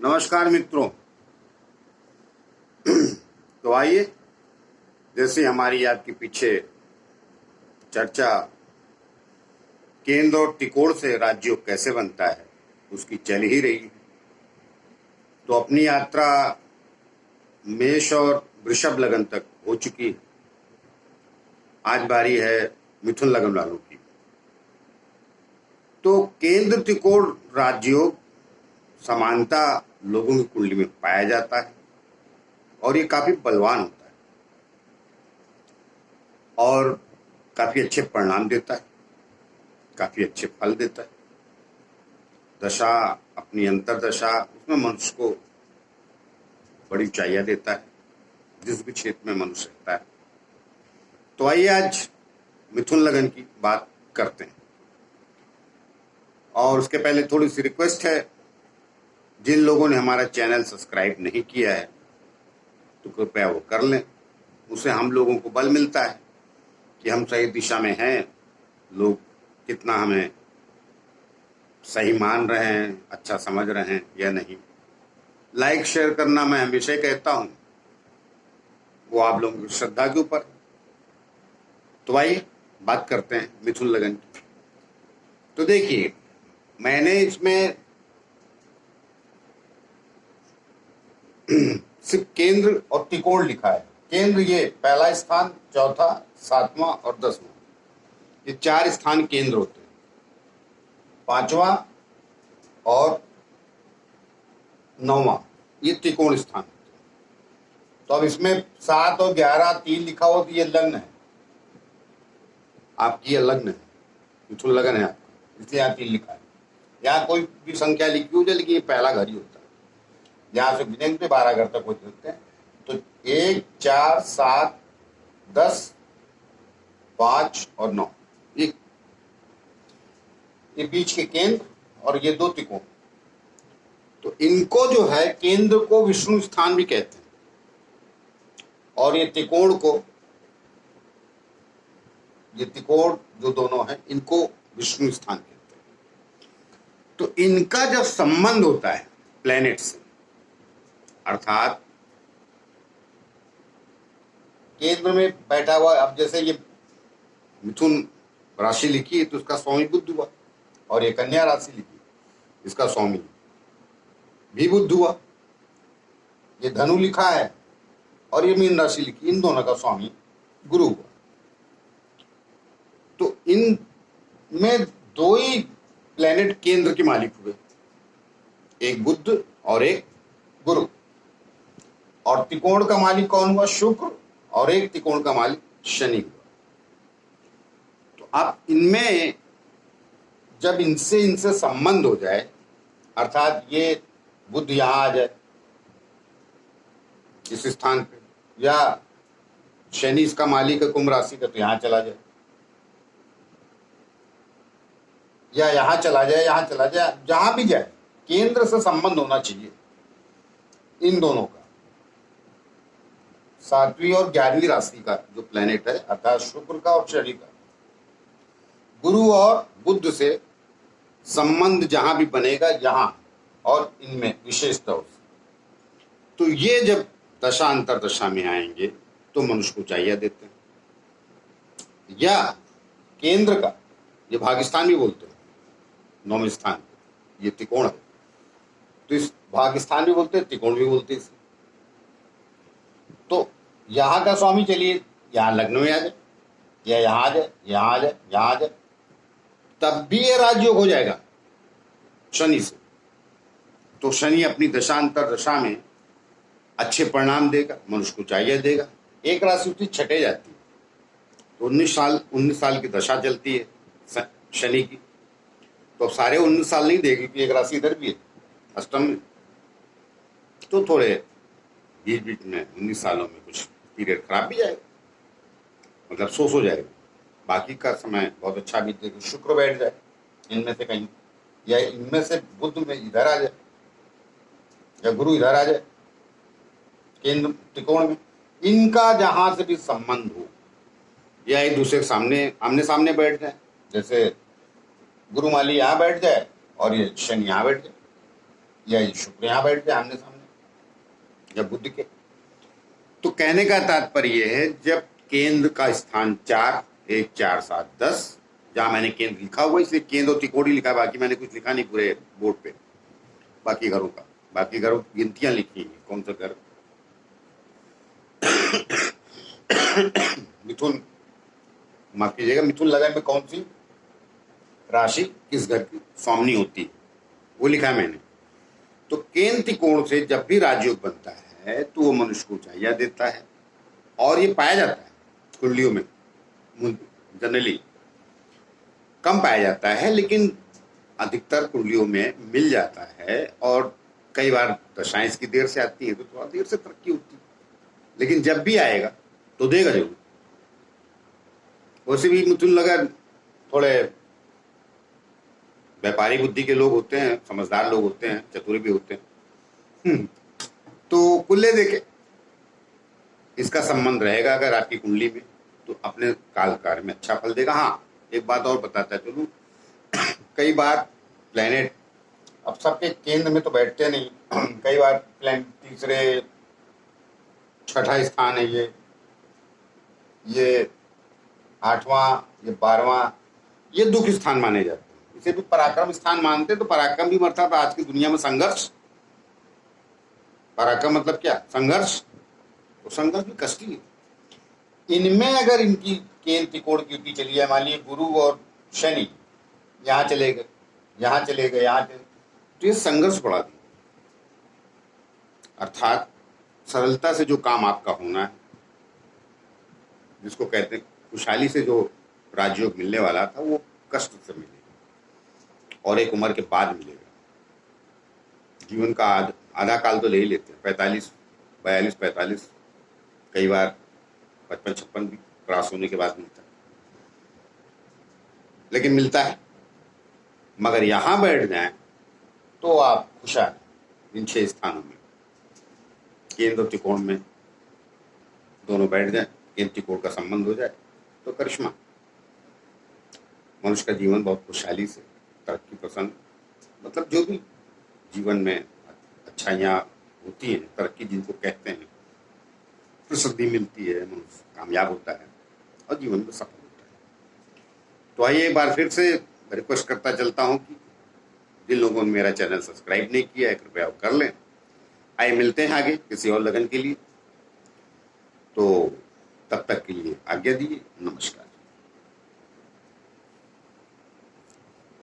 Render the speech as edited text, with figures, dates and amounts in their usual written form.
नमस्कार मित्रों। तो आइए, जैसे हमारी आपके पीछे चर्चा केंद्र और त्रिकोण से राज्यों कैसे बनता है उसकी चल ही रही है। तो अपनी यात्रा मेष और वृषभ लगन तक हो चुकी है। आज बारी है मिथुन लगन वालों की। तो केंद्र त्रिकोण राज्यों समानता लोगों की कुंडली में पाया जाता है और ये काफी बलवान होता है और काफी अच्छे परिणाम देता है, काफी अच्छे फल देता है। दशा, अपनी अंतरदशा, उसमें मनुष्य को बड़ी ऊंचाइयां देता है जिस भी क्षेत्र में मनुष्य रहता है। तो आइए आज मिथुन लगन की बात करते हैं। और उसके पहले थोड़ी सी रिक्वेस्ट है, जिन लोगों ने हमारा चैनल सब्सक्राइब नहीं किया है तो कृपया वो कर लें। उससे हम लोगों को बल मिलता है कि हम सही दिशा में हैं, लोग कितना हमें सही मान रहे हैं, अच्छा समझ रहे हैं या नहीं। लाइक शेयर करना मैं हमेशा ही कहता हूं, वो आप लोगों की श्रद्धा के ऊपर। तो आइए बात करते हैं मिथुन लगन की। तो देखिए, मैंने इसमें सिर्फ केंद्र और त्रिकोण लिखा है। केंद्र ये पहला स्थान, चौथा, सातवां और 10वां, ये 4 स्थान केंद्र होते हैं। 5वां और 9वां ये त्रिकोण स्थान होते हैं। तो अब इसमें 7 और 11 3 लिखा हो तो ये लग्न है आपकी, ये लग्न है, मिथुन लगन है आपका, इसलिए यहाँ 3 लिखा है। यहाँ कोई भी संख्या लिखी हो जाए, लेकिन ये पहला घर ही होता है। यहाँ से गिनेंगे 12 घर तक हो सकते हैं। तो 1 4 7 10 5 और 9, ये बीच के केंद्र और ये 2 त्रिकोण। तो इनको जो है, केंद्र को विष्णु स्थान भी कहते हैं और ये त्रिकोण को, ये त्रिकोण जो दोनों हैं, इनको विष्णु स्थान कहते हैं। तो इनका जब संबंध होता है प्लैनेट से, अर्थात केंद्र में बैठा हुआ, अब जैसे ये मिथुन राशि लिखी है तो उसका स्वामी बुध हुआ, और ये कन्या राशि लिखी इसका स्वामी भी बुध हुआ। ये धनु लिखा है और ये मीन राशि लिखी, इन दोनों का स्वामी गुरु हुआ। तो इन में 2 ही प्लेनेट केंद्र के मालिक हुए, एक बुध और एक गुरु। और त्रिकोण का मालिक कौन हुआ? शुक्र। और एक त्रिकोण का मालिक शनि हुआ। तो अब इनमें जब इनसे संबंध हो जाए, अर्थात ये बुध यहां आ जाए इस स्थान पे, या शनि इसका मालिक है कुंभ राशि का, तो यहां चला जाए, या यहां चला जाए, यहां चला जाए, जहां भी जाए केंद्र से संबंध होना चाहिए इन दोनों का। 7वीं और 11वीं राशि का जो प्लेनेट है, अर्थात शुक्र का और शनि का, गुरु और बुध से संबंध जहां भी बनेगा, यहां और इनमें विशेष तौर से, तो ये जब दशा अंतरदशा में आएंगे तो मनुष्य को ऊंचाइयां देते हैं। या केंद्र का, ये भाग्यस्थान भी बोलते हैं, 9वें स्थान, ये त्रिकोण है, तो इस भाग्यस्थान भी बोलते हैं, त्रिकोण भी बोलते हैं इसे। तो यहां का स्वामी, चलिए यहां लग्न में आ जाए, या यहां आ जाए, यहां आ जाए, यहां आ जाए, तब भी ये राजयोग हो जाएगा शनि से। तो शनि अपनी दशांतर दशा में अच्छे परिणाम देगा, मनुष्य को ऊंचाइयां देगा। एक राशि उसकी छटे जाती है, तो 19 साल की दशा चलती है शनि की। तो अब सारे 19 साल नहीं देगी, कि एक राशि इधर भी है अष्टम में, तो थोड़े बीच बीच में 19 सालों में कुछ पीरियड खराब भी जाएगा, मतलब सो जाएगा। बाकी का समय बहुत अच्छा बीतेगा। शुक्र बैठ जाए इनमें से कहीं, या इनमें से बुध में इधर आ जाए, या गुरु इधर आ जाए केंद्र त्रिकोण में, इनका जहां से भी संबंध हो, या एक दूसरे के सामने आमने सामने बैठ जाए, जैसे गुरु माली यहां बैठ जाए और ये शनि यहां बैठ जाए, या ये शुक्र यहाँ बैठ जाए आमने सामने, जब बुध के। तो कहने का तात्पर्य है जब केंद्र का स्थान 4, 1, 4, 7, 10, जहां मैंने केंद्र लिखा हुआ इसलिए केंद्र और त्रिकोण लिखा, बाकी मैंने कुछ लिखा नहीं पूरे बोर्ड पे बाकी घरों का। बाकी घरों की गिनतियां लिखी हैं, कौन सा घर। मिथुन, माफ कीजिएगा, मिथुन लगन में कौन सी राशि किस घर की स्वामिनी होती है, वो लिखा है मैंने। तो केंद्र त्रिकोण से जब भी राजयोग बनता है तो वो मनुष्य को ऊंचाइयां देता है, और ये पाया जाता है कुंडलियों में, जनरली कम पाया जाता है लेकिन अधिकतर कुंडलियों में मिल जाता है। और कई बार दशाएं इसकी देर से आती है तो थोड़ा देर से तरक्की होती है, लेकिन जब भी आएगा तो देगा जरूर। वैसे भी मिथुन लगन थोड़े व्यापारी बुद्धि के लोग होते हैं, समझदार लोग होते हैं, चतुर भी होते हैं। तो कुल्ले देखे इसका संबंध रहेगा अगर आपकी कुंडली में, तो अपने काल कार्य में अच्छा फल देगा। हाँ, एक बात और बताता चलूं, कई बार प्लेनेट अब सबके केंद्र में तो बैठते नहीं, कई बार प्लेनेट तीसरे छठा स्थान है, ये 8वां, ये 12वां, ये दुख स्थान माने जाते हैं। इसे भी पराक्रम स्थान मानते हैं। तो पराक्रम भी अर्थात आज की दुनिया में संघर्ष, पराक्रम मतलब क्या, संघर्ष। तो संघर्ष भी कष्टी है। इनमें अगर इनकी केंद्र त्रिकोण की युति चली है, मान लीजिए गुरु और शनि यहाँ चले गए, यहाँ चले गए, यहाँ चले, तो ये संघर्ष बढ़ा दी। अर्थात सरलता से जो काम आपका होना है, जिसको कहते हैं खुशहाली से जो राजयोग मिलने वाला था, वो कष्ट से मिलेगा और एक उम्र के बाद मिलेगा। जीवन का आधा काल तो ले ही लेते हैं, 45, 42, 45, कई बार 55, 56 भी क्रॉस होने के बाद मिलता है, लेकिन मिलता है। मगर यहां बैठ जाए तो आप खुशहाल, इन 6 स्थानों में केंद्र त्रिकोण में दोनों बैठ जाए, केंद्र त्रिकोण का संबंध हो जाए तो करिश्मा, मनुष्य का जीवन बहुत खुशहाली से, तरक्की पसंद, मतलब जो भी जीवन में अच्छाइयाँ होती हैं, तरक्की जिनको कहते हैं, प्रसिद्धि मिलती है, मनुष्य कामयाब होता है और जीवन में सफल होता है। तो आइए एक बार फिर से रिक्वेस्ट करता चलता हूँ कि जिन लोगों ने मेरा चैनल सब्सक्राइब नहीं किया है कृपया कर लें। आइए मिलते हैं आगे किसी और लगन के लिए, तो तब तक के लिए आज्ञा दीजिए, नमस्कार।